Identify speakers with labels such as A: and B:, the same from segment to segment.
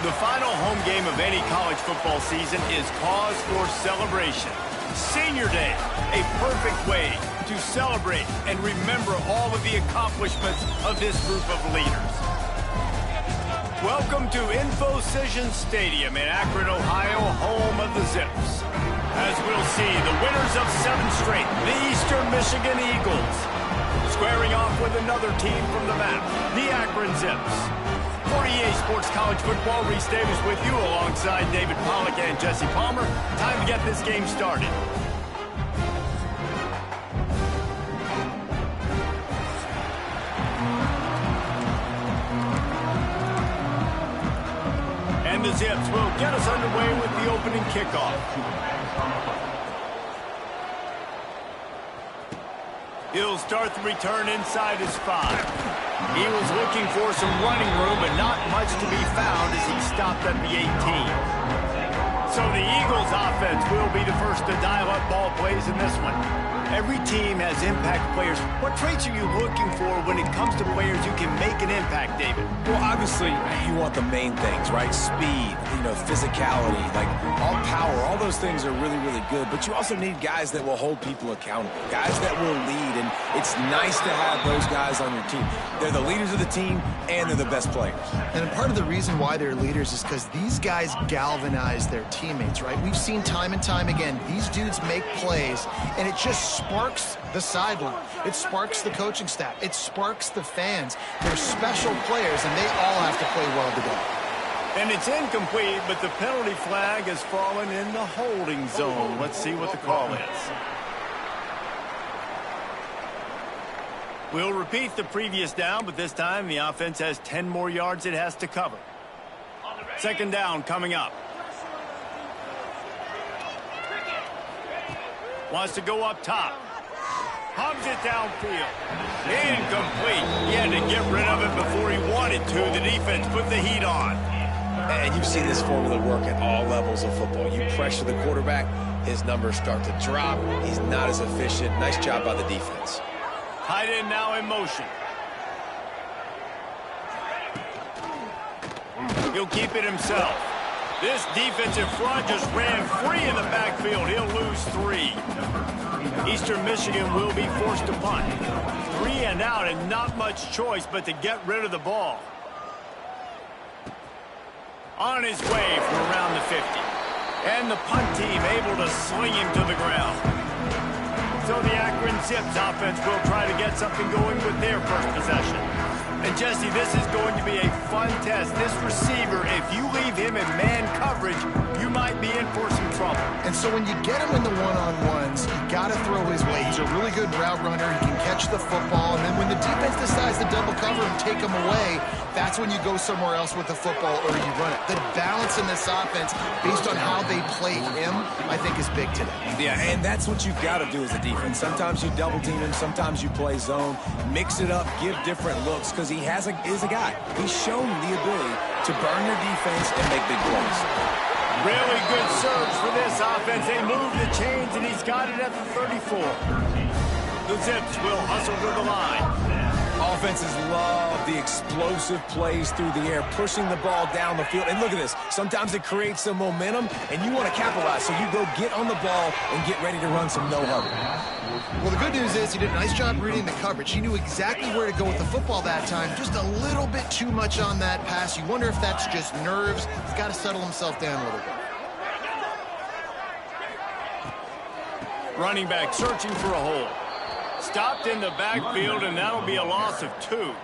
A: The final home game of any college football season is cause for celebration. Senior Day, a perfect way to celebrate and remember all of the accomplishments of this group of leaders. Welcome to InfoCision Stadium in Akron, Ohio, home of the Zips. As we'll see, the winners of 7 straight, the Eastern Michigan Eagles, squaring off with another team from the map, the Akron Zips. 48 Sports College Football, Reese Davis with you alongside David Pollack and Jesse Palmer. Time to get this game started. And the Zips will get us underway with the opening kickoff. He'll start the return inside his 5. He was looking for some running room, but not much to be found as he stopped at the 18. So the Eagles offense will be the first to dial up ball plays in this one. Every team has impact players. What traits are you looking for when it comes to players who can make an impact, David?
B: Well, obviously, you want the main things, right? Speed, physicality, like all power, all those things are really, really good. But you also need guys that will hold people accountable, guys that will lead. And it's nice to have those guys on your team. They're the leaders of the team, and they're the best players.
C: And part of the reason why they're leaders is because these guys galvanize their teammates, right? We've seen time and time again, these dudes make plays, and it just sparks the sideline. It sparks the coaching staff. It sparks the fans. They're special players, and they all have to play well together.
A: And it's incomplete, but the penalty flag has fallen in the holding zone. Let's see what the call is. We'll repeat the previous down, but this time the offense has 10 more yards it has to cover. Second down coming up. Wants to go up top. Hubs it downfield. Incomplete. He had to get rid of it before he wanted to. The defense put the heat on.
B: And you've seen this formula work at all levels of football. You pressure the quarterback, his numbers start to drop. He's not as efficient. Nice job by the defense.
A: Tight end now in motion. He'll keep it himself. This defensive front just ran free in the backfield. He'll lose 3. Eastern Michigan will be forced to punt. 3 and out, and not much choice but to get rid of the ball. On his way from around the 50. And the punt team able to sling him to the ground. So the Akron Zips offense will try to get something going with their first possession. And Jesse, this is going to be a fun test. This receiver, if you leave him in man coverage, you might be in for some trouble.
C: And so when you get him in the one-on-ones, you got to throw his way. He's a really good route runner. He can catch the football. And then when the defense decides to double cover and take him away, that's when you go somewhere else with the football or you run it. The balance in this offense, based on how they played him, I think is big today.
B: Yeah, and that's what you've got to do as a defense. Sometimes you double team him, sometimes you play zone. Mix it up, give different looks, because he is a guy. He's shown the ability to burn your defense and make big plays.
A: Really good serves for this offense. They move the chains, and he's got it at the 34. The Zips will hustle to the line.
B: Offenses love the explosive plays through the air, pushing the ball down the field. And look at this. Sometimes it creates some momentum, and you want to capitalize. So you go get on the ball and get ready to run some no-huddle.
C: Well, the good news is he did a nice job reading the coverage. He knew exactly where to go with the football that time. Just a little bit too much on that pass. You wonder if that's just nerves. He's got to settle himself down a little bit.
A: Running back searching for a hole. Stopped in the backfield, and that'll be a loss of 2.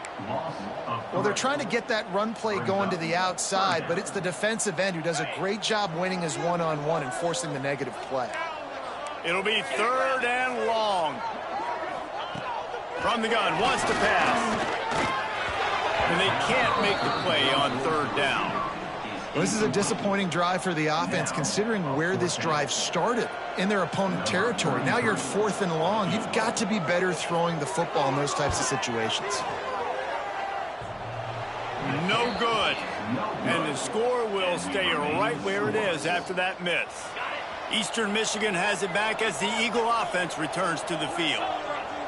C: Well, they're trying to get that run play going to the outside, but it's the defensive end who does a great job winning his one-on-one and forcing the negative play.
A: It'll be 3rd and long. From the gun, wants to pass. And they can't make the play on 3rd down.
C: Well, this is a disappointing drive for the offense, considering where this drive started in their opponent territory. Now you're 4th and long. You've got to be better throwing the football in those types of situations.
A: No good. And the score will stay right where it is after that miss. Eastern Michigan has it back as the Eagle offense returns to the field.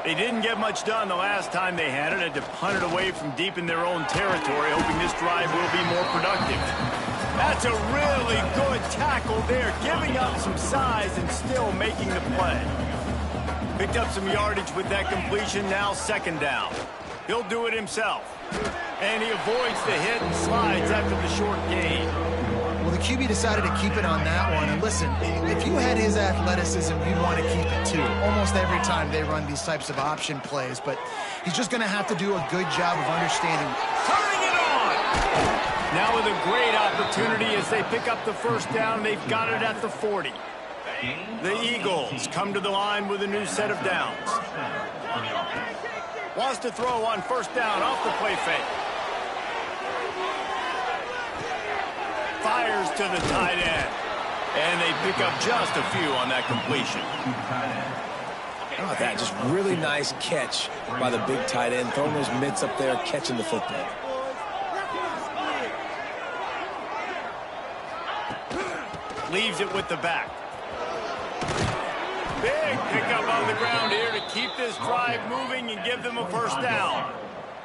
A: They didn't get much done the last time they had it. Had to punt it away from deep in their own territory, hoping this drive will be more productive. That's a really good tackle there, giving up some size and still making the play. Picked up some yardage with that completion, now second down. He'll do it himself. And he avoids the hit and slides after the short gain.
C: Well, the QB decided to keep it on that one. And listen, if you had his athleticism, you'd want to keep it too. Almost every time they run these types of option plays. But he's just going to have to do a good job of understanding.
A: Turning it on! Now with a great opportunity as they pick up the first down, they've got it at the 40. The Eagles come to the line with a new set of downs. Wants to throw on first down off the play fake. Fires to the tight end. And they pick up just a few on that completion.
B: How about that? Just really nice catch by the big tight end. Throwing those mitts up there, catching the football.
A: Leaves it with the back. Big pickup on the ground here to keep this drive moving and give them a first down.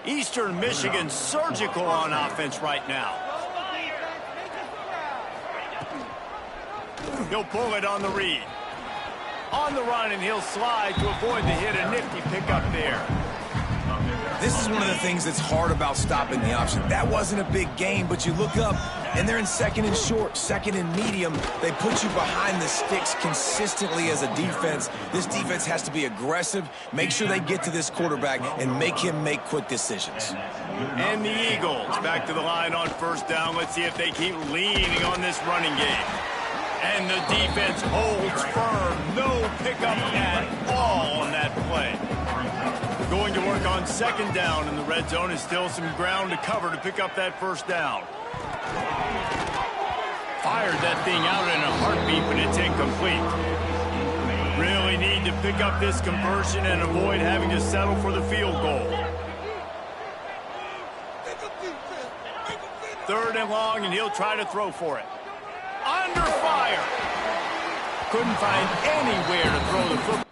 A: Eastern Michigan surgical on offense right now. He'll pull it on the read. On the run, and he'll slide to avoid the hit. A nifty pickup there.
B: This is one of the things that's hard about stopping the option. That wasn't a big gain, but you look up, and they're in second and short, second and medium. They put you behind the sticks consistently as a defense. This defense has to be aggressive, make sure they get to this quarterback, and make him make quick decisions.
A: And the Eagles back to the line on first down. Let's see if they keep leaning on this running game. And the defense holds firm. No pickup at all on that play. Going to work on second down in the red zone. Is still some ground to cover to pick up that first down. Fired that thing out in a heartbeat, but it's incomplete. Really need to pick up this conversion and avoid having to settle for the field goal. Third and long, and he'll try to throw for it. Under fire. Couldn't find anywhere to throw the football.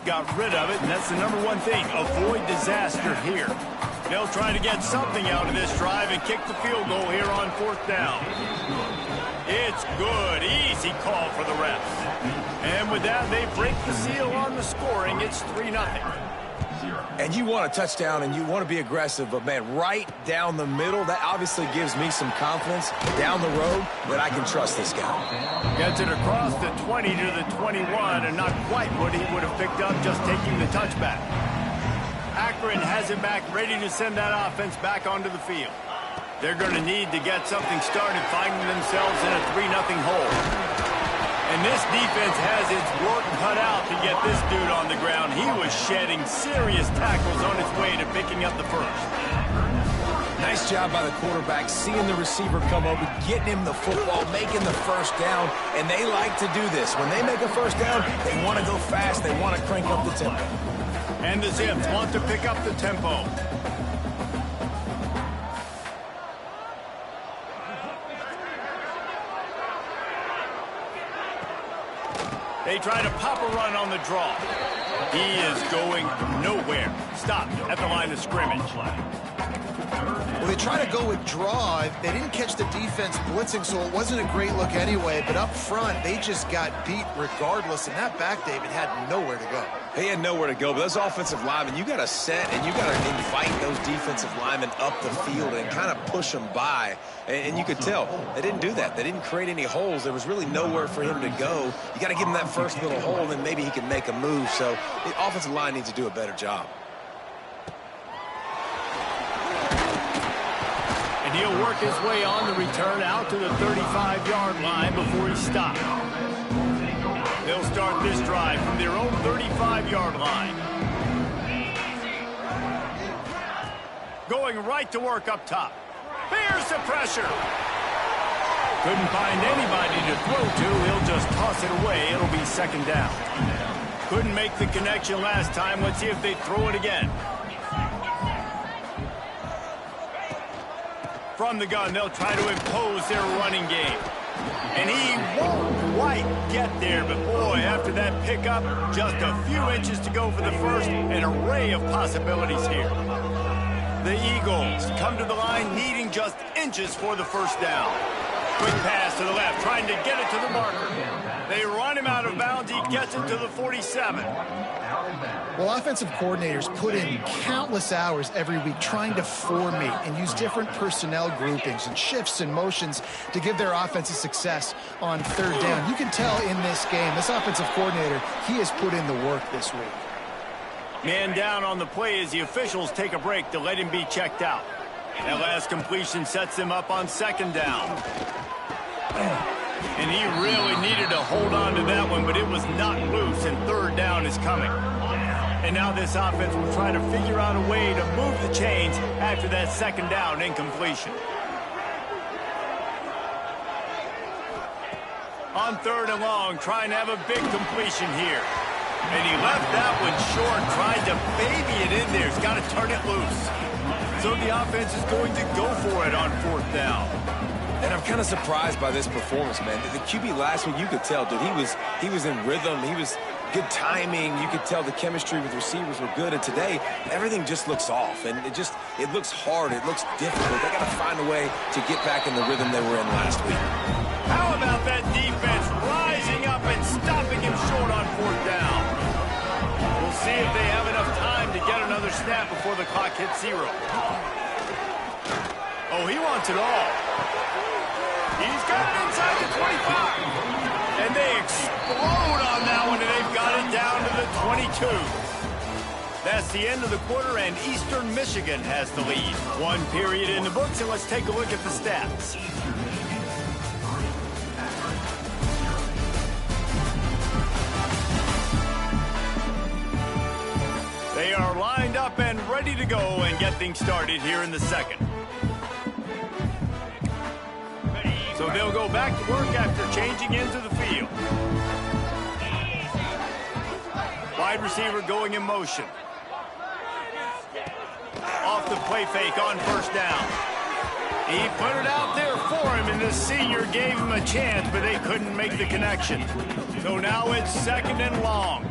A: Got rid of it, and that's the number one thing. Avoid disaster here. They'll try to get something out of this drive and kick the field goal here on fourth down. It's good. Easy call for the refs. And with that, they break the seal on the scoring. It's 3-0.
B: And you want a touchdown, and you want to be aggressive, but, man, right down the middle, that obviously gives me some confidence down the road that I can trust this guy.
A: Gets it across the 20 to the 21, and not quite what he would have picked up just taking the touchback. Akron has it back, ready to send that offense back onto the field. They're going to need to get something started, finding themselves in a 3-0 hole. And this defense has its work cut out to get this dude on the ground. He was shedding serious tackles on his way to picking up the first.
B: Nice job by the quarterback, seeing the receiver come over, getting him the football, making the first down, and they like to do this. When they make a first down, they want to go fast, they want to crank up the tempo.
A: And the Zips want to pick up the tempo. They try to pop a run on the draw. He is going nowhere. Stopped at the line of scrimmage.
C: Well, they try to go with draw. They didn't catch the defense blitzing, so it wasn't a great look anyway. But up front, they just got beat regardless. And that back, David, had nowhere to go.
B: They had nowhere to go, but those offensive linemen, you got to set and you got to invite those defensive linemen up the field and kind of push them by. And you could tell they didn't do that. They didn't create any holes. There was really nowhere for him to go. You got to give him that first little hole, and then maybe he can make a move. So the offensive line needs to do a better job.
A: And he'll work his way on the return out to the 35-yard line before he stops. They'll start this drive from their own 35-yard line. Going right to work up top. Here's the pressure. Couldn't find anybody to throw to. He'll just toss it away. It'll be second down. Couldn't make the connection last time. Let's see if they throw it again. From the gun, they'll try to impose their running game. And he won't quite get there, but boy, after that pickup, just a few inches to go for the first, an array of possibilities here. The Eagles come to the line needing just inches for the first down. Quick pass to the left, trying to get it to the marker. They run him out of bounds. He gets it to the 47.
C: Well, offensive coordinators put in countless hours every week trying to formate and use different personnel groupings and shifts and motions to give their offensive success on third down. You can tell in this game, this offensive coordinator, he has put in the work this week.
A: Man down on the play as the officials take a break to let him be checked out. That last completion sets him up on second down. And he really needed to hold on to that one, but it was not loose, and third down is coming. And now this offense will try to figure out a way to move the chains after that second down incompletion. On third and long, trying to have a big completion here. And he left that one short, tried to baby it in there. He's got to turn it loose. So the offense is going to go for it on fourth down.
B: And I'm kind of surprised by this performance, man. The QB last week, you could tell, dude, he was in rhythm. He was good timing. You could tell the chemistry with receivers were good. And today, everything just looks off. And it looks hard. It looks difficult. They got to find a way to get back in the rhythm they were in last week.
A: How about that defense rising up and stopping him short on fourth down? We'll see if they have enough time to get another snap before the clock hits 0. Oh, he wants it all. He's got it inside the 25. And they explode on that one, and they've got it down to the 22. That's the end of the quarter, and Eastern Michigan has the lead. One period in the books, and let's take a look at the stats. They are lined up and ready to go and get things started here in the second. So they'll go back to work after changing into the field. Wide receiver going in motion. Off the play fake on first down. He put it out there for him, and the senior gave him a chance, but they couldn't make the connection. So now it's second and long.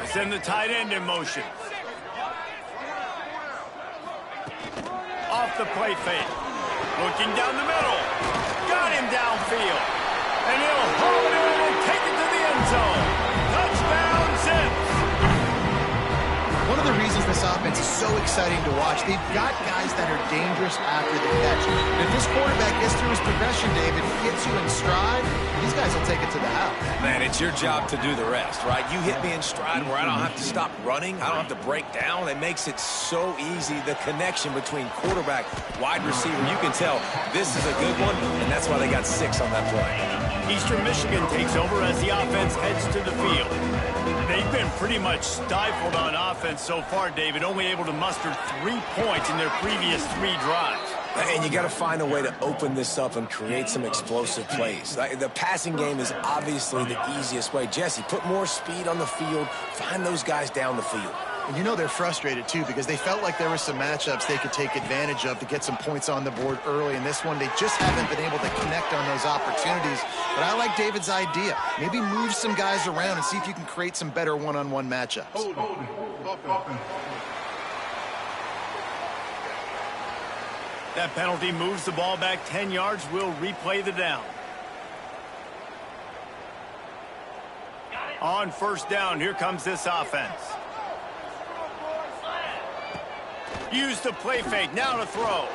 A: Send the tight end in motion. Off the play fake. Looking down the middle. Got him downfield. And he'll haul it in and take it to the end zone. Touchdown, Zips.
C: One of the reasons this offense is so exciting to watch, they've got guys that are dangerous after the catch. And if this quarterback gets through his progression, David, gets you in stride, these guys will take it to the house.
B: Man, it's your job to do the rest, right? You hit me in stride where I don't have to stop running. I don't have to break down. It makes it so easy, the connection between quarterback, wide receiver. You can tell this is a good one, and that's why they got 6 on that play.
A: Eastern Michigan takes over as the offense heads to the field. They've been pretty much stifled on offense so far, David, only able to muster 3 points in their previous 3 drives.
B: And you got to find a way to open this up and create some explosive plays. The passing game is obviously the easiest way. Jesse, put more speed on the field. Find those guys down the field.
C: And you know they're frustrated, too, because they felt like there were some matchups they could take advantage of to get some points on the board early. In this one, they just haven't been able to connect on those opportunities. But I like David's idea. Maybe move some guys around and see if you can create some better one-on-one matchups.
A: That penalty moves the ball back 10 yards. We'll replay the down. On first down, here comes this offense. Use the play fake, now to throw.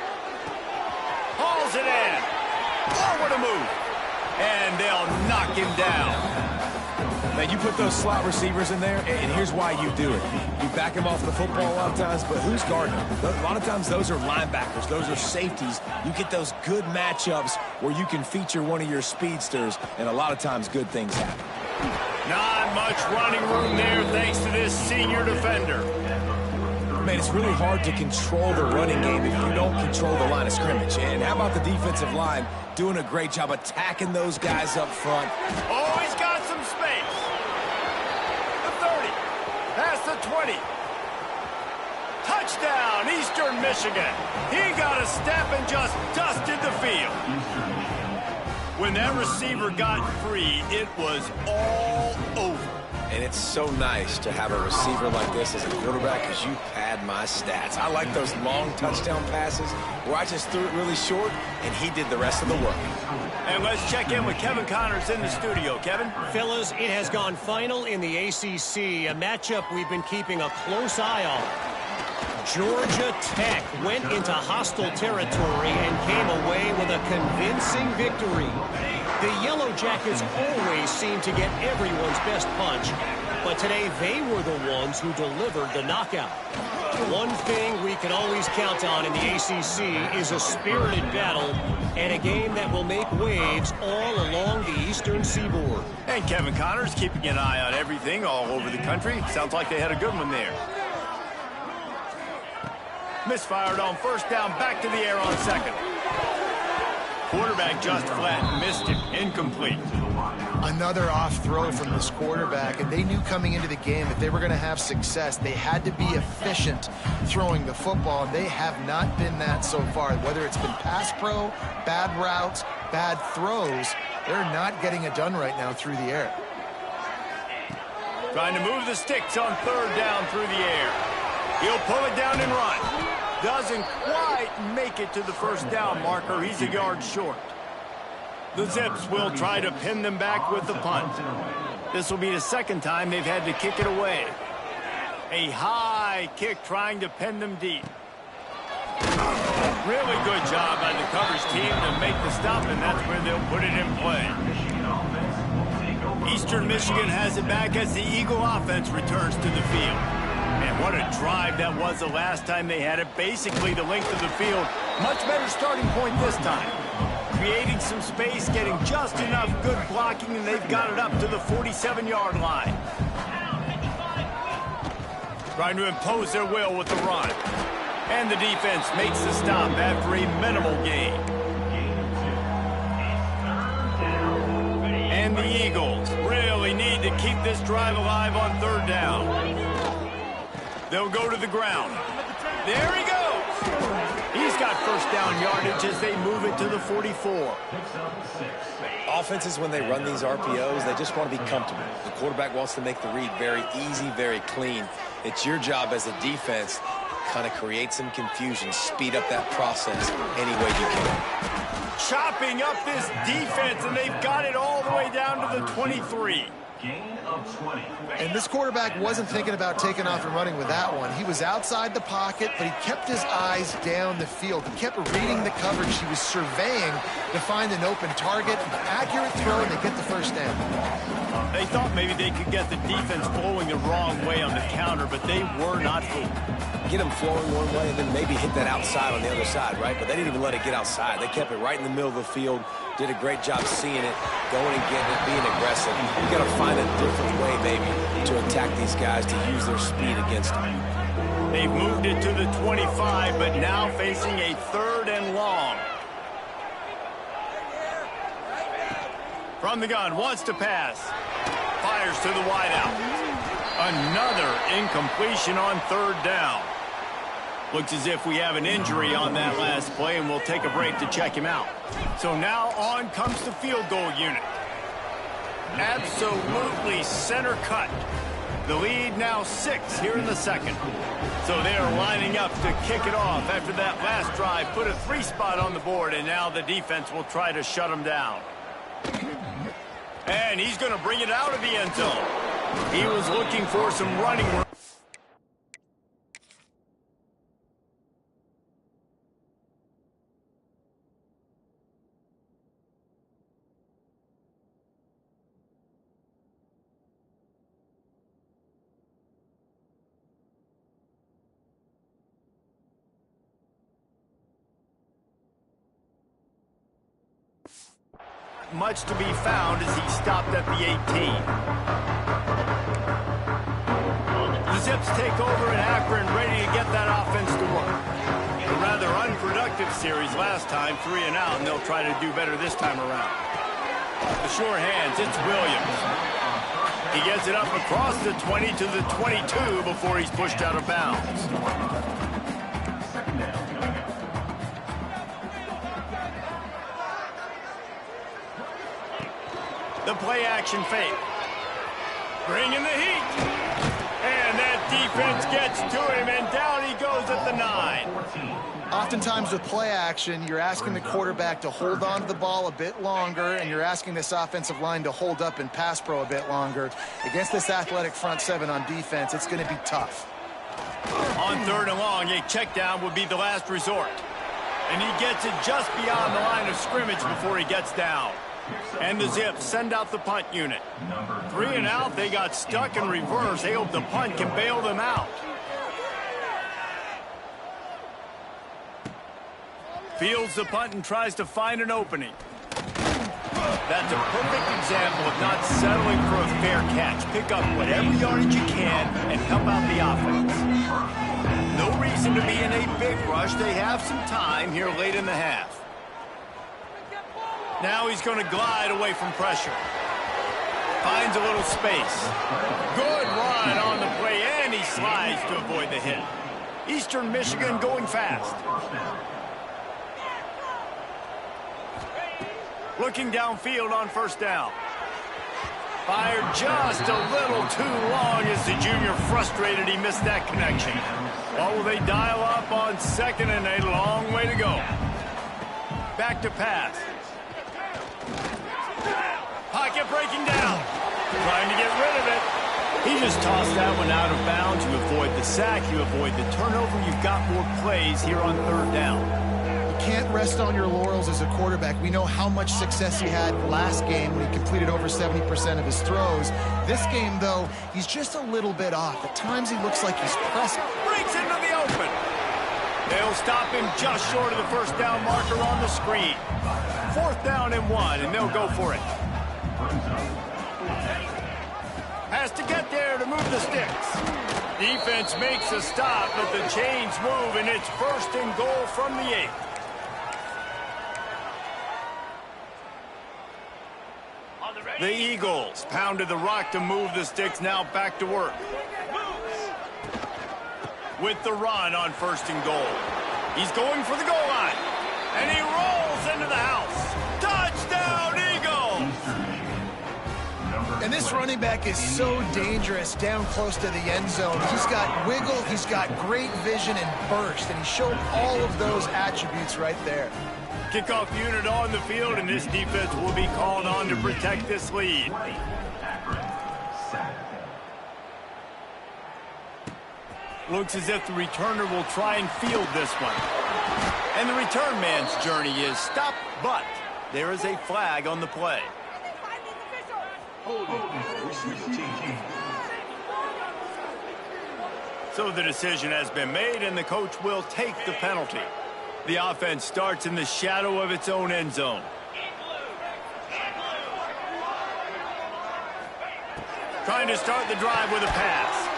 A: Hauls it in. Forward a move. And they'll knock him down.
B: Man, you put those slot receivers in there, and here's why you do it. You back them off the football a lot of times, but who's guarding them? A lot of times those are linebackers. Those are safeties. You get those good matchups where you can feature one of your speedsters, and a lot of times good things happen.
A: Not much running room there thanks to this senior defender.
B: Man, it's really hard to control the running game if you don't control the line of scrimmage. And how about the defensive line doing a great job attacking those guys up front?
A: Oh, he's got some space. The 30. Past the 20. Touchdown, Eastern Michigan. He got a step and just dusted the field. When that receiver got free, it was all over.
B: And it's so nice to have a receiver like this as a quarterback because you pad my stats. I like those long touchdown passes where I just threw it really short and he did the rest of the work.
A: And let's check in with Kevin Connors in the studio. Kevin?
D: Fellas, it has gone final in the ACC, a matchup we've been keeping a close eye on. Georgia Tech went into hostile territory and came away with a convincing victory. The Yellow Jackets always seem to get everyone's best punch, but today they were the ones who delivered the knockout. One thing we can always count on in the ACC is a spirited battle and a game that will make waves all along the Eastern Seaboard.
A: And Kevin Connors keeping an eye on everything all over the country. Sounds like they had a good one there. Misfired on first down, back to the air on second. Quarterback just flat missed it, incomplete.
C: Another off throw from this quarterback, and they knew coming into the game that they were going to have success. They had to be efficient throwing the football, and they have not been that so far. Whether it's been pass pro, bad routes, bad throws, they're not getting it done right now through the air.
A: Trying to move the sticks on third down through the air. He'll pull it down and run. Doesn't quite make it to the first down marker. He's a yard short. The Zips will try to pin them back with the punt. This will be the second time they've had to kick it away. A high kick trying to pin them deep. Really good job by the coverage team to make the stop, and that's where they'll put it in play. Eastern Michigan has it back as the Eagle offense returns to the field. And what a drive that was the last time they had it. Basically the length of the field. Much better starting point this time. Creating some space, getting just enough good blocking, and they've got it up to the 47-yard line. Trying to impose their will with the run. And the defense makes the stop after a minimal gain. And the Eagles really need to keep this drive alive on third down. They'll go to the ground. There he goes. He's got first down yardage as they move it to the 44.
B: Offenses, when they run these RPOs, they just want to be comfortable. The quarterback wants to make the read very easy, very clean. It's your job as a defense to kind of create some confusion, speed up that process any way you can.
A: Chopping up this defense, and they've got it all the way down to the 23.
C: And this quarterback wasn't thinking about taking off and running with that one. He was outside the pocket, but he kept his eyes down the field. He kept reading the coverage. He was surveying to find an open target. Accurate throw, and they get the first down.
A: They thought maybe they could get the defense flowing the wrong way on the counter, but they were not fooled.
B: Get them flowing one way and then maybe hit that outside on the other side, right? But they didn't even let it get outside. They kept it right in the middle of the field, did a great job seeing it, going and getting it, being aggressive. You got to find a different way, maybe, to attack these guys, to use their speed against them.
A: They've moved it to the 25, but now facing a third and long. From the gun, wants to pass. Fires to the wideout. Another incompletion on third down. Looks as if we have an injury on that last play, and we'll take a break to check him out. So now on comes the field goal unit. Absolutely center cut. The lead now 6 here in the second. So they are lining up to kick it off after that last drive. Put a 3 spot on the board, and now the defense will try to shut them down. And he's going to bring it out of the end zone. He was looking for some running room. Much to be found as he stopped at the 18. The Zips take over in Akron, ready to get that offense to work. A rather unproductive series last time, 3 and out, and they'll try to do better this time around. The short hands, it's Williams. He gets it up across the 20 to the 22 before he's pushed out of bounds. The play action fake. Bringing the heat. And that defense gets to him, and down he goes at the 9.
C: Oftentimes with play action, you're asking the quarterback to hold on to the ball a bit longer, and you're asking this offensive line to hold up and pass pro a bit longer. Against this athletic front seven on defense, it's going to be tough.
A: On 3rd and long, a check down would be the last resort. And he gets it just beyond the line of scrimmage before he gets down. And the Zips send out the punt unit. 3 and out, they got stuck in reverse. They hope the punt can bail them out. Fields the punt and tries to find an opening. That's a perfect example of not settling for a fair catch. Pick up whatever yardage you can and help out the offense. No reason to be in a big rush. They have some time here late in the half. Now he's going to glide away from pressure. Finds a little space. Good run on the play, and he slides to avoid the hit. Eastern Michigan going fast. Looking downfield on 1st down. Fired just a little too long as the junior frustrated he missed that connection. Or will they dial up on 2nd and a long way to go? Back to pass. Pocket breaking down. Trying to get rid of it. He just tossed that one out of bounds. You avoid the sack. You avoid the turnover. You've got more plays here on 3rd down.
C: Can't rest on your laurels as a quarterback. We know how much success he had last game when he completed over 70% of his throws. This game, though, he's just a little bit off. At times he looks like he's pressing.
A: Breaks into the open. They'll stop him just short of the 1st down marker on the screen. 4th down and 1, and they'll go for it. Has to get there to move the sticks. Defense makes a stop, but the chains move, and it's 1st and goal from the 8. The Eagles pounded the rock to move the sticks, now back to work. With the run on 1st and goal. He's going for the goal line. And he rolls into the house. Touchdown, Eagles!
C: And this running back is so dangerous down close to the end zone. He's got wiggle, he's got great vision and burst, and he showed all of those attributes right there.
A: Kickoff unit on the field, and this defense will be called on to protect this lead. Looks as if the returner will try and field this one. And the return man's journey is stopped, but there is a flag on the play. So the decision has been made, and the coach will take the penalty. The offense starts in the shadow of its own end zone. Trying to start the drive with a pass.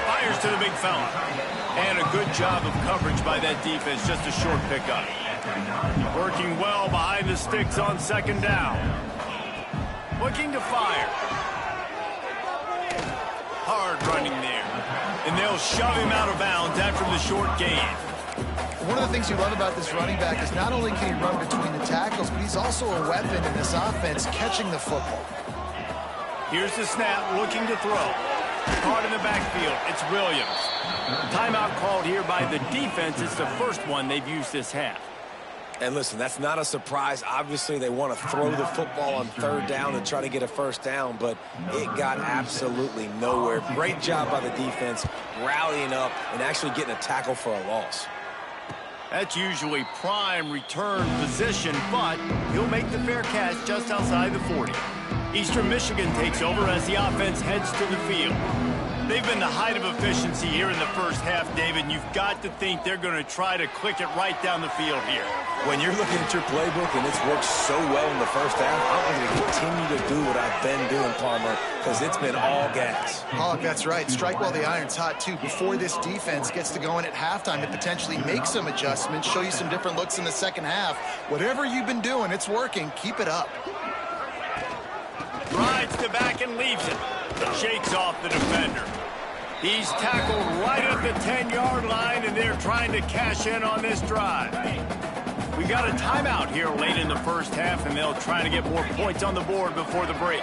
A: Fires to the big fella. And a good job of coverage by that defense, just a short pickup. Working well behind the sticks on 2nd down. Looking to fire. Hard running there. And they'll shove him out of bounds after the short gain.
C: One of the things you love about this running back is not only can he run between the tackles, but he's also a weapon in this offense, catching the football.
A: Here's the snap, looking to throw. Caught in the backfield, it's Williams. Timeout called here by the defense. It's the first one they've used this half.
B: And listen, that's not a surprise. Obviously, they want to throw the football on 3rd down and try to get a 1st down, but it got absolutely nowhere. Great job by the defense, rallying up and actually getting a tackle for a loss.
A: That's usually prime return position, but he'll make the fair catch just outside the 40. Eastern Michigan takes over as the offense heads to the field. They've been the height of efficiency here in the first half, David, and you've got to think they're going to try to click it right down the field here.
B: When you're looking at your playbook and it's worked so well in the first half, I'm going to continue to do what I've been doing, Palmer, because it's been all gas.
C: Oh, that's right. Strike while the iron's hot, too. Before this defense gets to go in at halftime to potentially make some adjustments, show you some different looks in the second half. Whatever you've been doing, it's working. Keep it up.
A: Rides to back and leaves it. Shakes off the defender. He's tackled right at the 10-yard line, and they're trying to cash in on this drive. We got a timeout here late in the first half, and they'll try to get more points on the board before the break.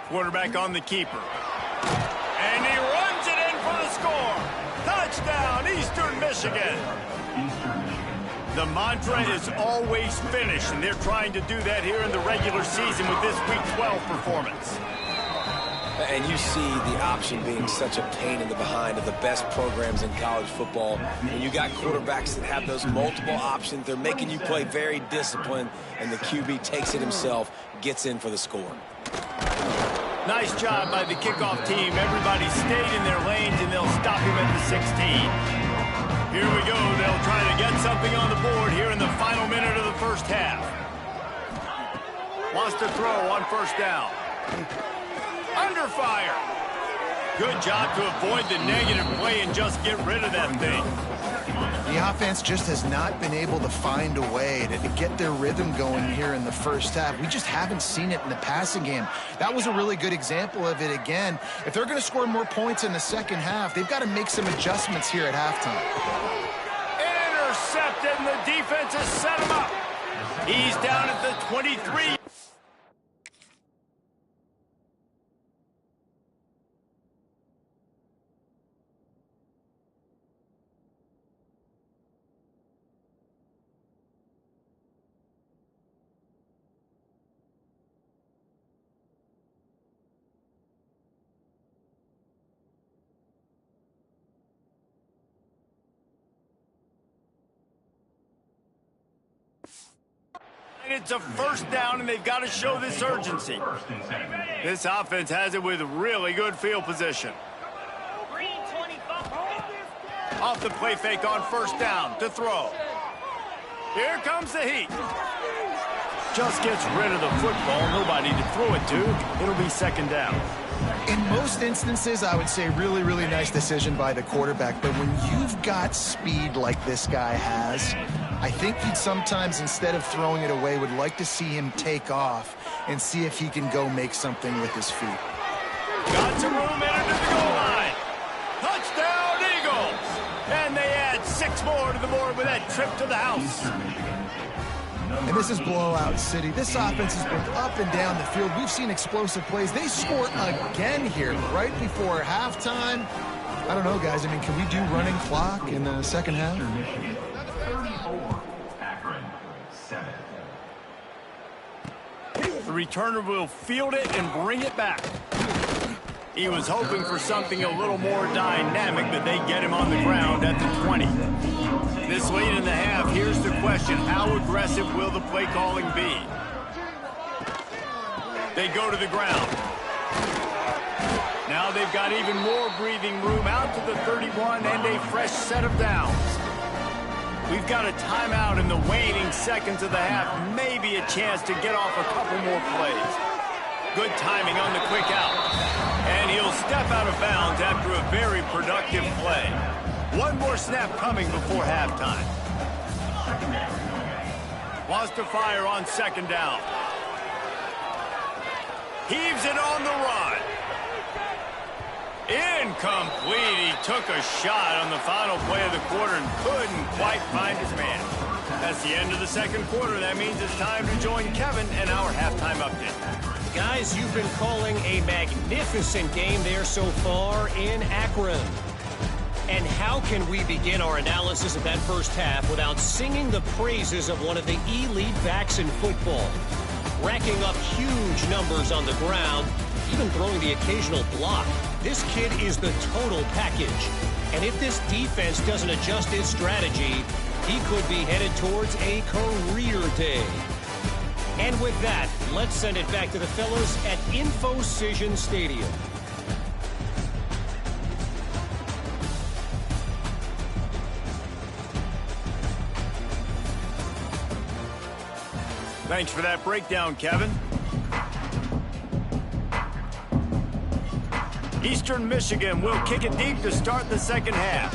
A: Quarterback on the keeper. And he runs it in for the score. Touchdown, Eastern Michigan. The mantra is always finish, and they're trying to do that here in the regular season with this Week 12 performance.
B: And you see the option being such a pain in the behind of the best programs in college football. When you got quarterbacks that have those multiple options, they're making you play very disciplined, and the QB takes it himself, gets in for the score.
A: Nice job by the kickoff team. Everybody stayed in their lanes, and they'll stop him at the 16. Here we go. They'll try to get something on the board here in the final minute of the first half. Wants to throw on first down. Under fire. Good job to avoid the negative play and just get rid of that thing.
C: The offense just has not been able to find a way to get their rhythm going here in the first half. We just haven't seen it in the passing game. That was a really good example of it again. If they're going to score more points in the second half, they've got to make some adjustments here at halftime.
A: Intercepted, and the defense has set him up. He's down at the 23. It's a first down, and they've got to show this urgency. This offense has it with really good field position. Off the play fake on first down to throw. Here comes the heat. Just gets rid of the football. Nobody to throw it to. It'll be second down.
C: In most instances, I would say really, really nice decision by the quarterback. But when you've got speed like this guy has, I think he'd sometimes, instead of throwing it away, would like to see him take off and see if he can go make something with his feet.
A: Got some room in under the goal line. Touchdown, Eagles! And they add 6 more to the board with that trip to the house.
C: And this is blowout city. This offense has been up and down the field. We've seen explosive plays. They score again here right before halftime. I don't know, guys. I mean, can we do running clock in the second half?
E: Akron, 7.
A: The returner will field it and bring it back. He was hoping for something a little more dynamic, but they get him on the ground at the 20. This late in the half, here's the question. How aggressive will the play calling be? They go to the ground. Now they've got even more breathing room out to the 31 and a fresh set of downs. We've got a timeout in the waning seconds of the half. Maybe a chance to get off a couple more plays. Good timing on the quick out. And he'll step out of bounds after a very productive play. One more snap coming before halftime. Wants to fire on second down. Heaves it on the run. Incomplete. He took a shot on the final play of the quarter and couldn't quite find his man. That's the end of the second quarter. That means it's time to join Kevin and our halftime update.
D: Guys, you've been calling a magnificent game there so far in Akron. And how can we begin our analysis of that first half without singing the praises of one of the elite backs in football? Racking up huge numbers on the ground, even throwing the occasional block. This kid is the total package. And if this defense doesn't adjust its strategy, he could be headed towards a career day. And with that, let's send it back to the fellas at InfoCision Stadium.
A: Thanks for that breakdown, Kevin. Eastern Michigan will kick it deep to start the second half.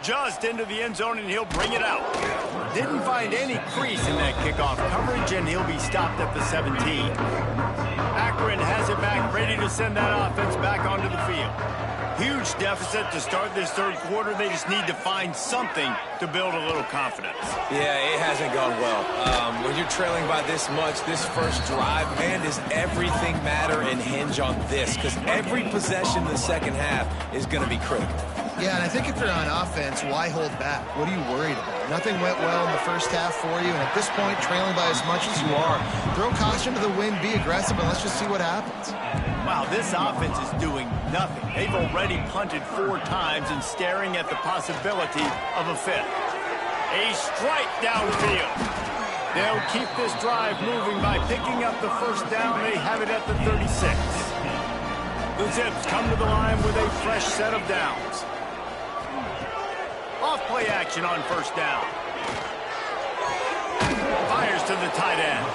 A: just into the end zone, and he'll bring it out. Didn't find any crease in that kickoff coverage, and he'll be stopped at the 17. Akron has it back, ready to send that offense back onto the field. Huge deficit to start this third quarter. They just need to find something to build a little confidence.
B: Yeah, it hasn't gone well. When you're trailing by this much, this first drive, man, does everything matter and hinge on this? Because every possession in the second half is going to be critical.
C: Yeah, and I think if you're on offense, why hold back? What are you worried about? Nothing went well in the first half for you, and at this point, trailing by as much as you are, throw caution to the wind, be aggressive, and let's just see what happens.
A: Wow, this offense is doing nothing. They've already punted 4 times and staring at the possibility of a fifth. A strike downfield. They'll keep this drive moving by picking up the first down. They have it at the 36. The Zips come to the line with a fresh set of downs. Off play action on first down. Fires to the tight end.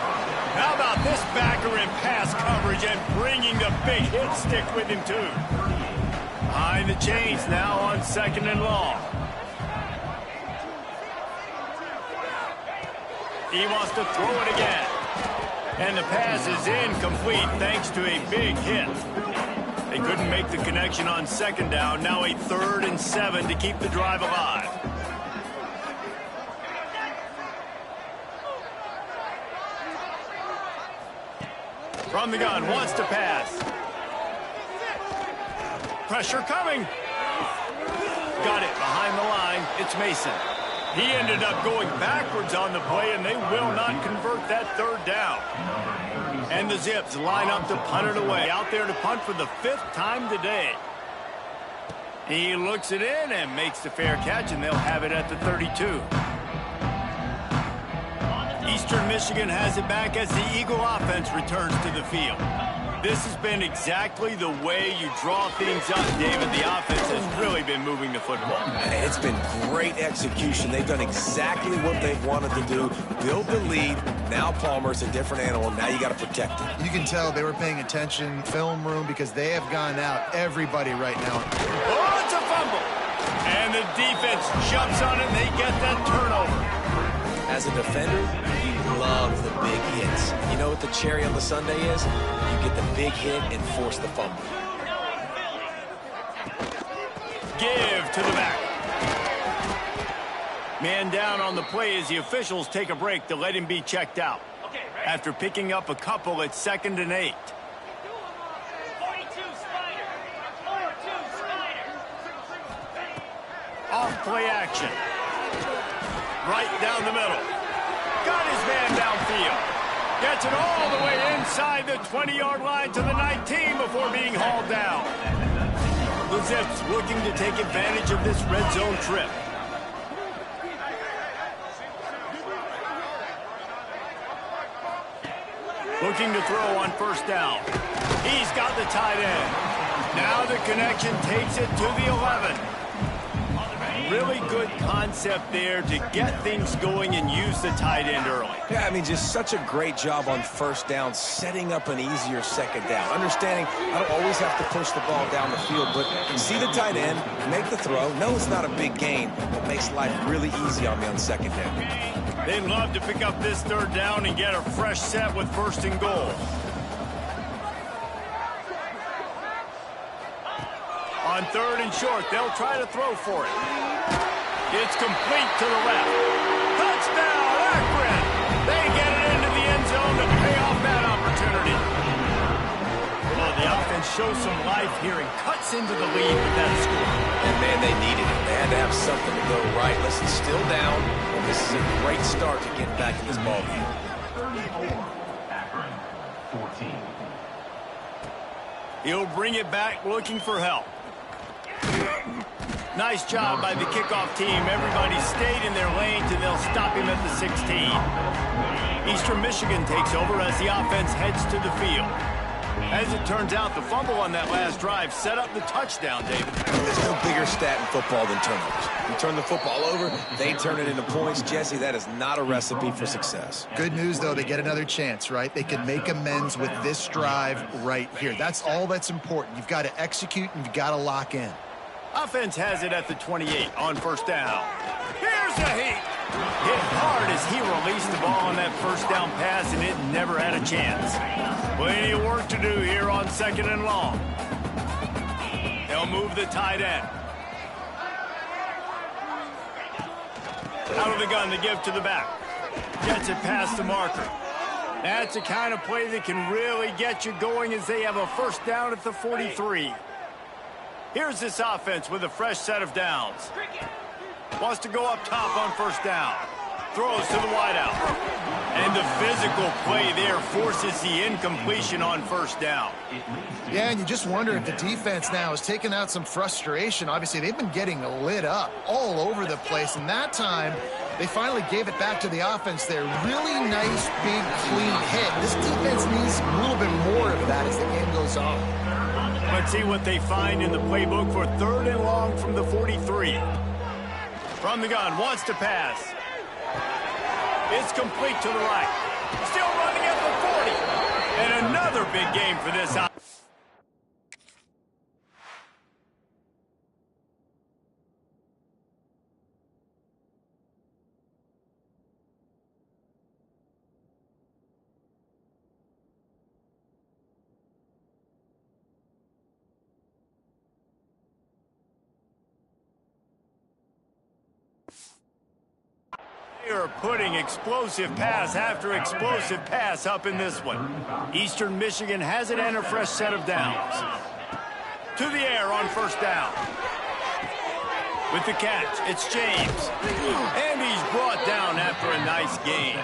A: How about this backer in pass coverage and bringing the big hit stick with him too. Behind the chains now on 2nd and long. He wants to throw it again. And the pass is incomplete thanks to a big hit. They couldn't make the connection on 2nd down. Now a 3rd and 7 to keep the drive alive. From the gun, wants to pass. Pressure coming. Got it behind the line. It's Mason. He ended up going backwards on the play, and they will not convert that 3rd down. And the Zips line up to punt it away. Out there to punt for the 5th time today. He looks it in and makes the fair catch, and they'll have it at the 32. Eastern Michigan has it back as the Eagle offense returns to the field. This has been exactly the way you draw things up, David. The offense has really been moving the football.
B: It's been great execution. They've done exactly what they've wanted to do. Build the lead. Now Palmer's a different animal. Now you got to protect it.
C: You can tell they were paying attention, film room, because they have gone out everybody right now.
A: Oh, it's a fumble. And the defense jumps on it, and they get that turnover.
B: As a defender, you love the big hits. You know what the cherry on the sundae is? You get the big hit and force the fumble.
A: Give to the back. Man down on the play as the officials take a break to let him be checked out. After picking up a couple at 2nd and 8. Off play action. Right down the middle. Got his man downfield. Gets it all the way inside the 20-yard line to the 19 before being hauled down. The Zips looking to take advantage of this red zone trip. Looking to throw on first down. He's got the tight end. Now the connection takes it to the 11. Really good concept there to get things going and use the tight end early.
B: Yeah, I mean, just such a great job on first down, setting up an easier 2nd down. Understanding I don't always have to push the ball down the field, but see the tight end, make the throw. No, it's not a big gain, but makes life really easy on me on 2nd down.
A: They'd love to pick up this 3rd down and get a fresh set with 1st and goal. On 3rd and short, they'll try to throw for it. It's complete to the left. Touchdown, Akron! They get it into the end zone to pay off that opportunity. Well, the offense shows some life here and cuts into the lead with that score.
B: And, man, they needed it. They had to have something to go right. Listen, still down, and this is a great start to get back in this ballgame.
E: Akron, 14.
A: He'll bring it back looking for help. Nice job by the kickoff team. Everybody stayed in their lanes, and they'll stop him at the 16. Eastern Michigan takes over as the offense heads to the field. As it turns out, the fumble on that last drive set up the touchdown, David.
B: There's no bigger stat in football than turnovers. You turn the football over, they turn it into points. Jesse, that is not a recipe for success.
C: Good news, though, they get another chance, right? They can make amends with this drive right here. That's all that's important. You've got to execute, and you've got to lock in.
A: Offense has it at the 28 on first down. Here's a heat. Hit hard as he released the ball on that first down pass, and it never had a chance. Plenty of work to do here on 2nd and long. They'll move the tight end. Out of the gun to give to the back. Gets it past the marker. That's the kind of play that can really get you going as they have a first down at the 43. Here's this offense with a fresh set of downs. Wants to go up top on first down. Throws to the wideout. And the physical play there forces the incompletion on first down.
C: Yeah, and you just wonder if the defense now has taken out some frustration. Obviously, they've been getting lit up all over the place. And that time, they finally gave it back to the offense there. Really nice, big, clean hit. This defense needs a little bit more of that as the game goes on.
A: Let's see what they find in the playbook for 3rd and long from the 43. From the gun, wants to pass. It's complete to the right. Still running at the 40. And another big game for this. They are putting explosive pass after explosive pass up in this one. Eastern Michigan has it and a fresh set of downs. To the air on first down. With the catch, it's James. And he's brought down after a nice gain.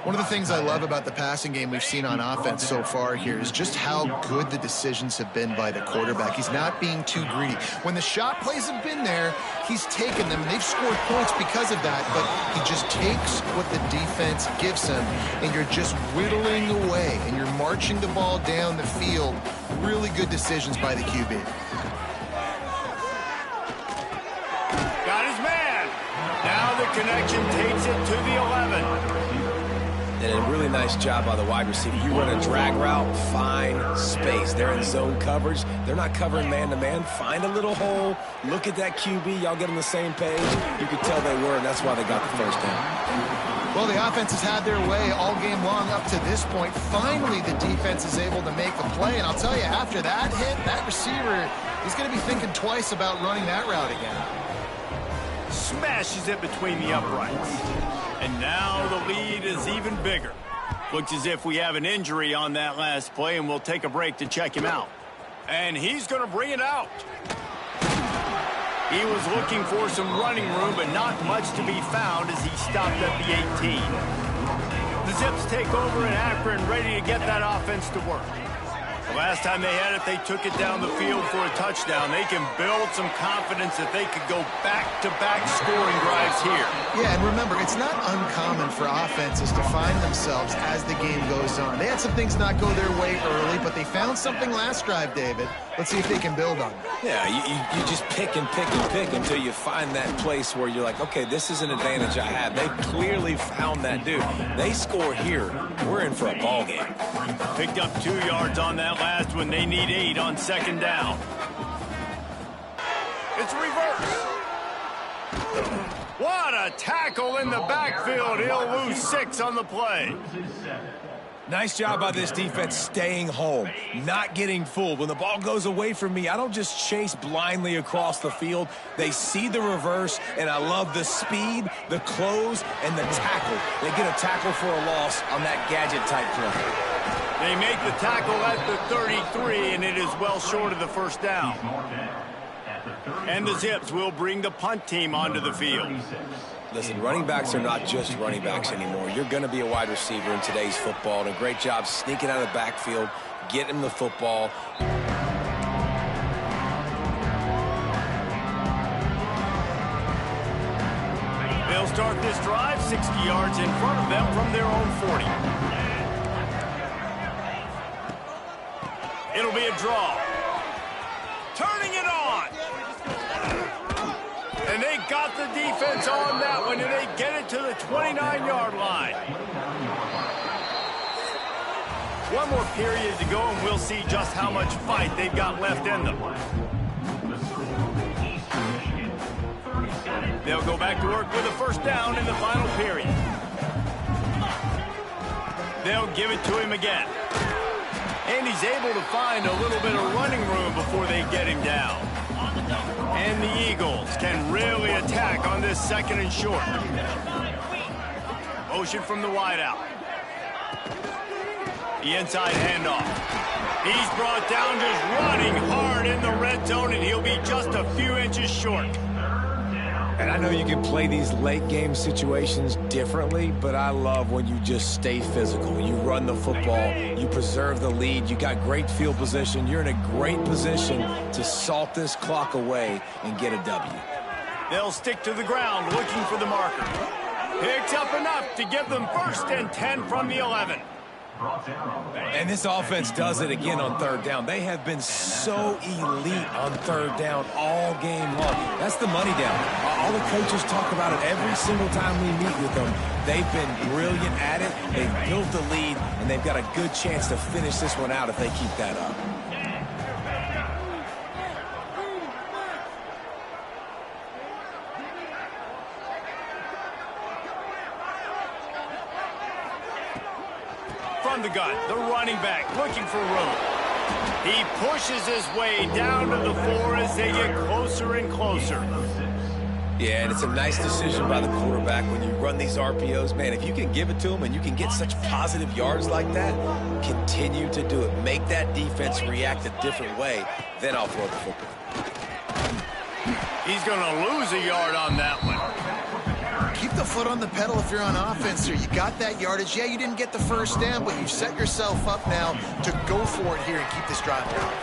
C: One of the things I love about the passing game we've seen on offense so far here is just how good the decisions have been by the quarterback. He's not being too greedy. When the shot plays have been there, he's taken them. They've scored points because of that, but he just takes what the defense gives him, and you're just whittling away, and you're marching the ball down the field. Really good decisions by the QB.
A: Got his man. Now the connection takes it to the 11.
B: And a really nice job by the wide receiver. You run a drag route, find space. They're in zone coverage. They're not covering man-to-man. Find a little hole. Look at that QB. Y'all get on the same page. You could tell they were, and that's why they got the first down.
C: Well, the offense has had their way all game long up to this point. Finally, the defense is able to make a play. And I'll tell you, after that hit, that receiver, he's going to be thinking twice about running that route again.
A: Smashes it between the uprights. And now the lead is even bigger. Looks as if we have an injury on that last play, and we'll take a break to check him out. And he's going to bring it out. He was looking for some running room, but not much to be found as he stopped at the 18. The Zips take over in Akron, ready to get that offense to work. The last time they had it, they took it down the field for a touchdown. They can build some confidence that they could go back-to-back scoring drives here.
C: Yeah, and remember, it's not uncommon for offenses to find themselves as the game goes on. They had some things not go their way early, but they found something last drive, David. Let's see if they can build on it.
B: Yeah, you just pick and pick and pick until you find that place where you're like, okay, this is an advantage I have. They clearly found that dude. They score here. We're in for a ball game.
A: Picked up 2 yards on that last one. They need 8 on second down. It's reverse. What a tackle in the backfield. He'll lose 6 on the play.
B: Nice job by this defense staying home, not getting fooled. When the ball goes away from me, I don't just chase blindly across the field. They see the reverse, and I love the speed, the close, and the tackle. They get a tackle for a loss on that gadget-type play.
A: They make the tackle at the 33, and it is well short of the first down. And the Zips will bring the punt team onto the field.
B: Listen, running backs are not just running backs anymore. You're going to be a wide receiver in today's football, and a great job sneaking out of the backfield, getting him the football.
A: They'll start this drive 60 yards in front of them from their own 40. It'll be a draw. Turning it on. And they got the defense on that one, and they get it to the 29-yard line. One more period to go, and we'll see just how much fight they've got left in them. They'll go back to work with a first down in the final period. They'll give it to him again. And he's able to find a little bit of running room before they get him down. And the Eagles can really attack on this second and short. Motion from the wideout. The inside handoff. He's brought down just running hard in the red zone, and he'll be just a few inches short.
B: And I know you can play these late game situations differently, but I love when you just stay physical. You run the football, you preserve the lead, you got great field position, you're in a great position to salt this clock away and get a W.
A: They'll stick to the ground looking for the marker. Picks up enough to give them 1st and 10 from the 11.
B: And this offense does it again on third down. They have been so elite on third down all game long. That's the money down. All the coaches talk about it every single time we meet with them. They've been brilliant at it. They've built the lead, and they've got a good chance to finish this one out if they keep that up.
A: From the gun, the running back looking for room. He pushes his way down to the 4 as they get closer and closer.
B: Yeah, and it's a nice decision by the quarterback when you run these RPOs. Man, if you can give it to him and you can get such positive yards like that, continue to do it. Make that defense react a different way, then I'll throw the football.
A: He's going to lose a yard on that one.
C: Keep the foot on the pedal if you're on offense here. You got that yardage. Yeah, you didn't get the first down, but you've set yourself up now to go for it here and keep this drive going.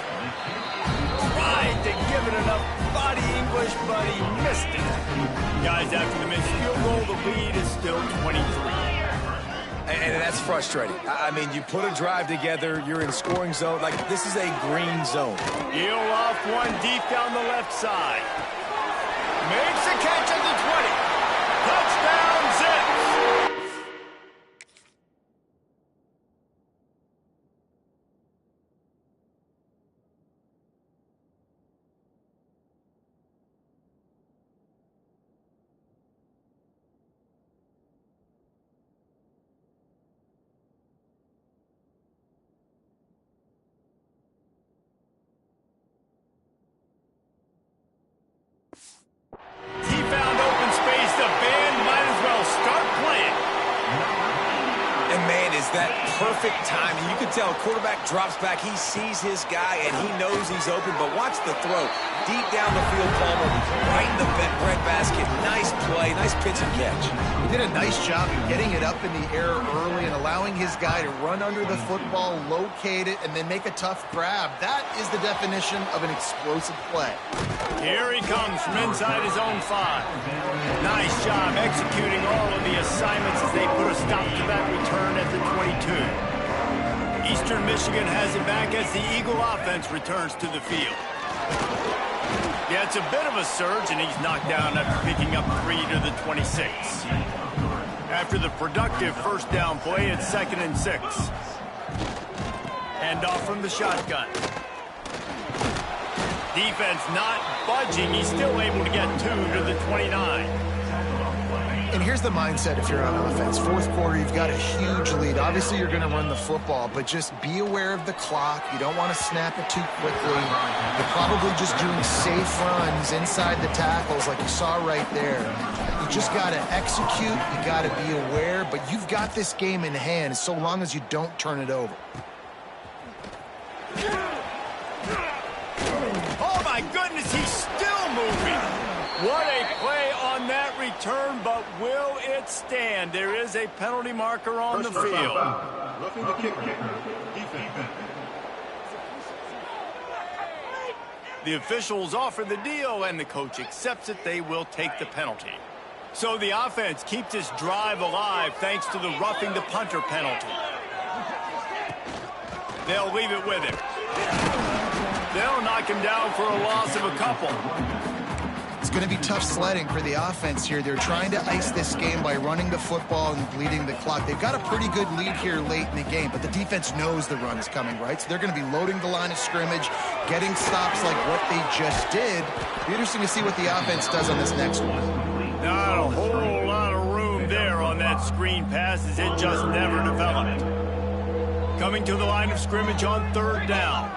A: Tried to give it enough body English, but he missed it. Guys, after the missed field goal, the lead is still 23.
B: And that's frustrating. I mean, you put a drive together, you're in scoring zone. Like, this is a green zone.
A: Heel off one deep down the left side. Makes a catch at the 20. Touchdown, Zips! He found open space. The band might as well start playing.
B: And man, is that perfect timing. You can tell quarterback drops back. He sees his guy, and he knows he's open. But watch the throw. Deep down the field, Palmer, right in the breadbasket. Nice play, nice pitch and catch.
C: He did a nice job of getting it up in the air early and allowing his guy to run under the football, locate it, and then make a tough grab. That is the definition of an explosive play.
A: Here he comes from inside his own 5. Nice job executing all of the assignments as they put a stop-to-that return at the 22. Eastern Michigan has it back as the Eagle offense returns to the field. Yeah, it's a bit of a surge, and he's knocked down after picking up 3 to the 26. After the productive first down play, it's 2nd and 6. Hand off from the shotgun. Defense not budging. He's still able to get 2 to the 29.
C: And here's the mindset if you're on offense. Fourth quarter, you've got a huge lead. Obviously, you're going to run the football, but just be aware of the clock. You don't want to snap it too quickly. You're probably just doing safe runs inside the tackles like you saw right there. You just got to execute. You got to be aware, but you've got this game in hand so long as you don't turn it over.
A: Oh, my goodness, he's still moving. What a play on that return, but will it stand? There is a penalty marker on the field.
E: Roughing the kicker. Defense.
A: The officials offer the deal, and the coach accepts it. They will take the penalty. So the offense keeps this drive alive thanks to the roughing the punter penalty. They'll leave it with him. They'll knock him down for a loss of a couple.
C: It's going to be tough sledding for the offense here. They're trying to ice this game by running the football and bleeding the clock. They've got a pretty good lead here late in the game, but the defense knows the run is coming, right? So they're going to be loading the line of scrimmage, getting stops like what they just did. Be interesting to see what the offense does on this next one.
A: Not a whole lot of room there on that screen pass as it just never developed. Coming to the line of scrimmage on 3rd down.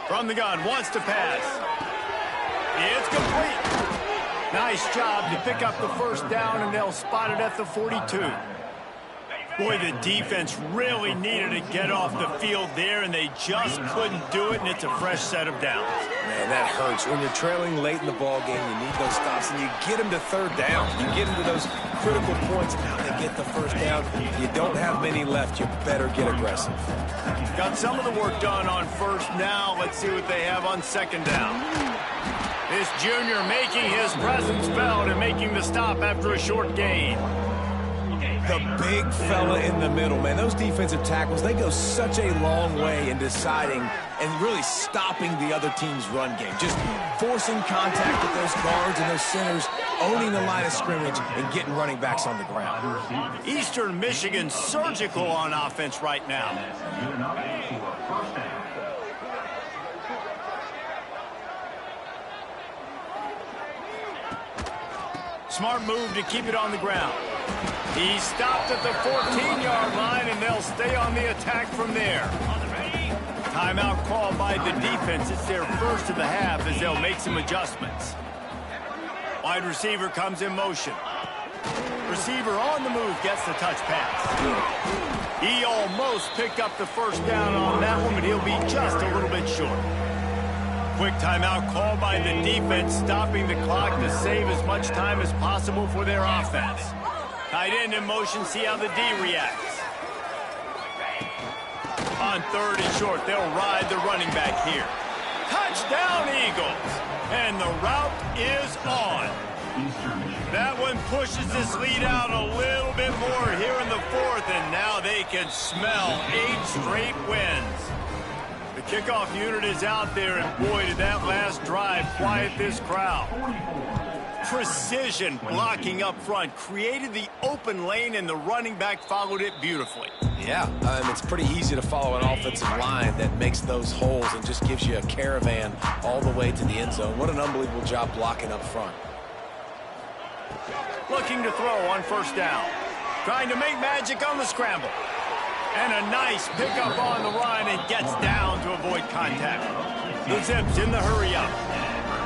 A: From the gun, wants to pass. It's complete. Nice job to pick up the 1st down, and they'll spot it at the 42. Boy, the defense really needed to get off the field there, and they just couldn't do it, and it's a fresh set of downs.
B: Man, that hurts. When you're trailing late in the ball game, you need those stops, and you get them to 3rd down. You get them to those critical points, and now they get the 1st down. You don't have many left. You better get aggressive.
A: Got some of the work done on 1st. Now let's see what they have on 2nd down. This junior making his presence felt and making the stop after a short gain.
B: The big fella in the middle, man. Those defensive tackles, they go such a long way in deciding and really stopping the other team's run game. Just forcing contact with those guards and those centers, owning the line of scrimmage, and getting running backs on the ground.
A: Eastern Michigan surgical on offense right now. Smart move to keep it on the ground. He stopped at the 14-yard line, and they'll stay on the attack from there. Timeout called by the defense. It's their 1st of the half as they'll make some adjustments. Wide receiver comes in motion. Receiver on the move gets the touch pass. He almost picked up the 1st down on that one, but he'll be just a little bit short. Quick timeout called by the defense, stopping the clock to save as much time as possible for their offense. Tight end in motion, see how the D reacts. On 3rd and short, they'll ride the running back here. Touchdown, Eagles! And the route is on. That one pushes this lead out a little bit more here in the 4th, and now they can smell 8 straight wins. The kickoff unit is out there, and boy, did that last drive quiet this crowd. Precision blocking up front created the open lane, and the running back followed it beautifully.
B: Yeah, it's pretty easy to follow an offensive line that makes those holes and just gives you a caravan all the way to the end zone. What an unbelievable job blocking up front.
A: Looking to throw on 1st down. Trying to make magic on the scramble. And a nice pickup on the run, and gets down to avoid contact. The Zips in the hurry up.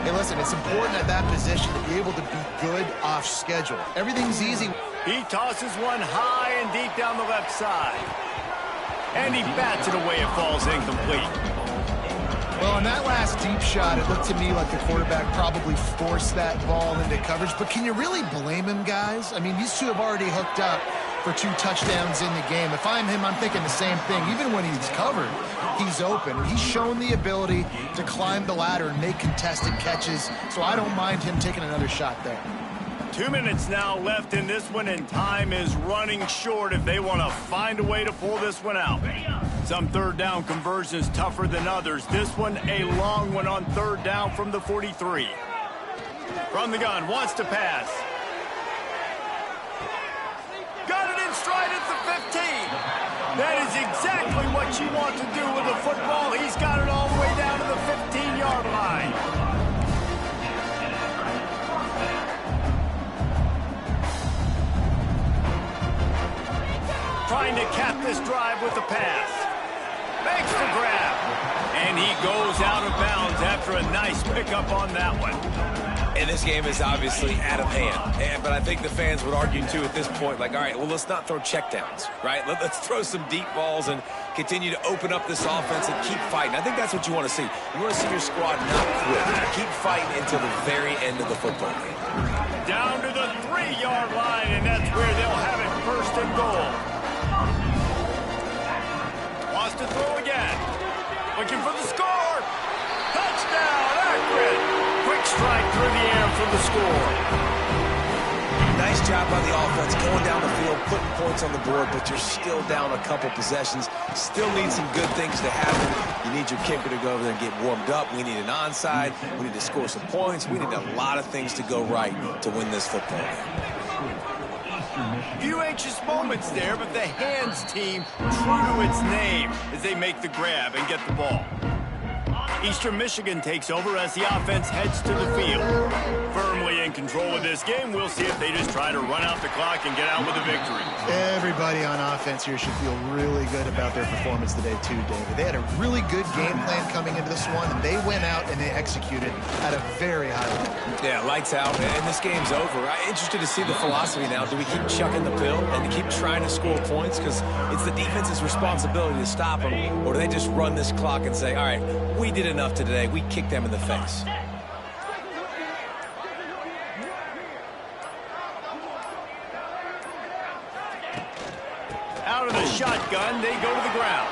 C: Hey, listen, it's important at that position to be able to be good off schedule. Everything's easy.
A: He tosses one high and deep down the left side. And he bats it away. It falls incomplete.
C: Well, on that last deep shot, it looked to me like the quarterback probably forced that ball into coverage. But can you really blame him, guys? I mean, these two have already hooked up for 2 touchdowns in the game. If I'm him, I'm thinking the same thing. Even when he's covered, he's open. He's shown the ability to climb the ladder and make contested catches, so I don't mind him taking another shot there.
A: 2 minutes now left in this one, and time is running short if they want to find a way to pull this one out. Some 3rd down conversions tougher than others. This one a long one on 3rd down from the 43. From the gun, wants to pass. Got it in stride at the 15. That is exactly what you want to do with the football. He's got it all the way down to the 15-yard line. Trying to cap this drive with the pass. Makes the grab. And he goes out of bounds after a nice pickup on that one.
B: And this game is obviously out of hand. But I think the fans would argue, too, at this point, like, all right, well, let's not throw checkdowns, right? Let's throw some deep balls and continue to open up this offense and keep fighting. I think that's what you want to see. You want to see your squad not quit. Keep fighting until the very end of the football game.
A: Down to the 3-yard line, and that's where they'll have it 1st and goal. Wants to throw again. Looking for the score. Touchdown, Akron. Quick strike through the air for the score.
B: Nice job by the offense going down the field, putting points on the board, but you're still down a couple possessions. Still need some good things to happen. You need your kicker to go over there and get warmed up. We need an onside. We need to score some points. We need a lot of things to go right to win this football game.
A: Few anxious moments there, but the hands team true to its name as they make the grab and get the ball. Eastern Michigan takes over as the offense heads to the field. Firmly in control of this game. We'll see if they just try to run out the clock and get out with a victory.
C: Everybody on offense here should feel really good about their performance today too, David. They had a really good game plan coming into this one, and they went out and they executed at a very high level.
B: Yeah, lights out, and this game's over. I'm interested to see the philosophy now. Do we keep chucking the pill and keep trying to score points because it's the defense's responsibility to stop them, or do they just run this clock and say, all right, we did enough today, we kicked them in the face?
A: Out of the shotgun, they go to the ground.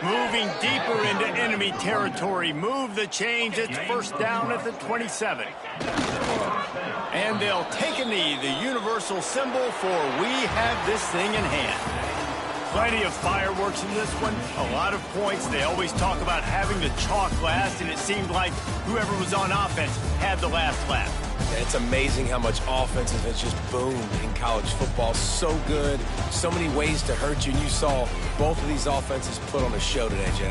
A: Moving deeper into enemy territory. Move the change. It's first down at the 27. And they'll take a knee, the universal symbol for we have this thing in hand. Plenty of fireworks in this one. A lot of points. They always talk about having the chalk last, and it seemed like whoever was on offense had the last laugh.
B: It's amazing how much offense has just boomed in college football. So good, so many ways to hurt you. And you saw both of these offenses put on a show today, Jeff.